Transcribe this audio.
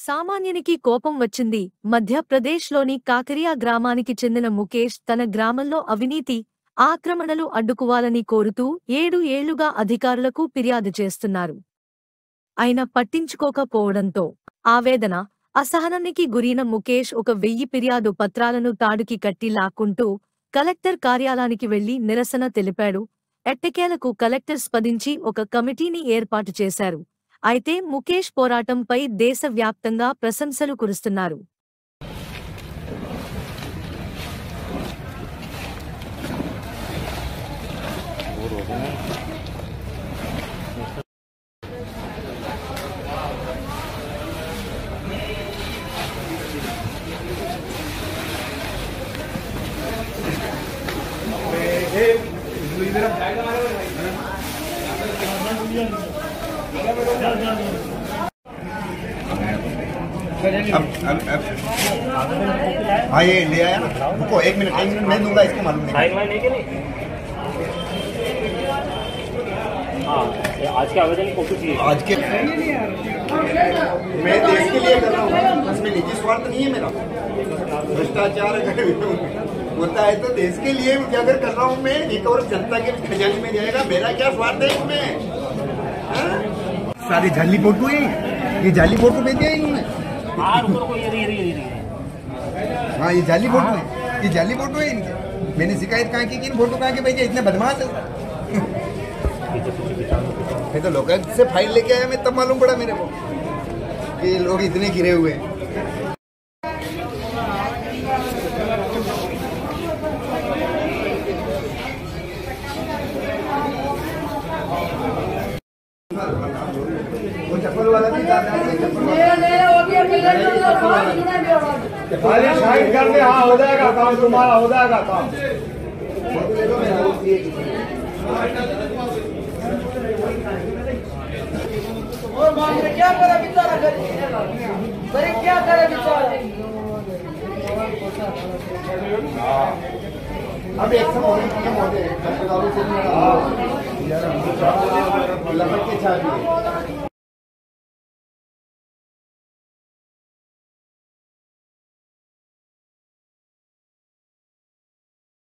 సామాన్యునికి కోపం వచ్చింది. మధ్యప్రదేశ్లోని కాకరియా గ్రామానికి చెందిన ముఖేష్ తన గ్రామంలో అవినీతి, ఆక్రమణలు అడ్డుకోవాలని కోరుతూ 7 ఏళ్లుగా అధికారులకు ఫిర్యాదు చేస్తున్నారు. అయినా పట్టించుకోకపోవడంతో ఆవేదన, అసహనానికి గురైన ముఖేష్ 1000 ఫిర్యాదు పత్రాలను తాడుకి కట్టి లాక్కుంటూ కలెక్టర్ కార్యాలయానికి వెళ్లి నిరసన తెలిపాడు. ఎట్టకేలకు కలెక్టర్ స్పందించి ఒక కమిటీని ఏర్పాటు చేశారు. అయితే ముఖేష్ పోరాటంపై దేశవ్యాప్తంగా ప్రశంసలు కురుస్తున్నారు. हाँ ये ले आया ना, रुको 1 मिनट मैं दूंगा, इसको मालूम नहीं। आज के आवेदन को कुछ आज के मैं देश के लिए कर रहा हूँ, इसमें निजी स्वार्थ नहीं है मेरा। भ्रष्टाचार अगर होता है तो देश के लिए उजागर कर रहा हूँ मैं, रिकवर जनता के खजाने में जाएगा। मेरा क्या स्वार्थ है इसमें? सारी जाली फोटो है, ये जाली फोटो भेज दिया इन्होंने। हाँ ये जाली फोटो है, ये जाली फोटो है इनके। मैंने शिकायत कहाँ की, इन फोटो कहाँ के भेजे? इतने बदमाश है। मैं तो लोकल से फाइल लेके आया, मैं तब मालूम पड़ा मेरे को कि लोग इतने गिरे हुए हैं। वो चप्पल वाला भी साइड कर दे। हाँ हो जाएगा काम, तुम्हारा हो जाएगा काम। और मांग रहे क्या करे बेचारा, गरीब क्या करे बेचारा। अब एक समय अस्पतालों से लपट के छा दिए।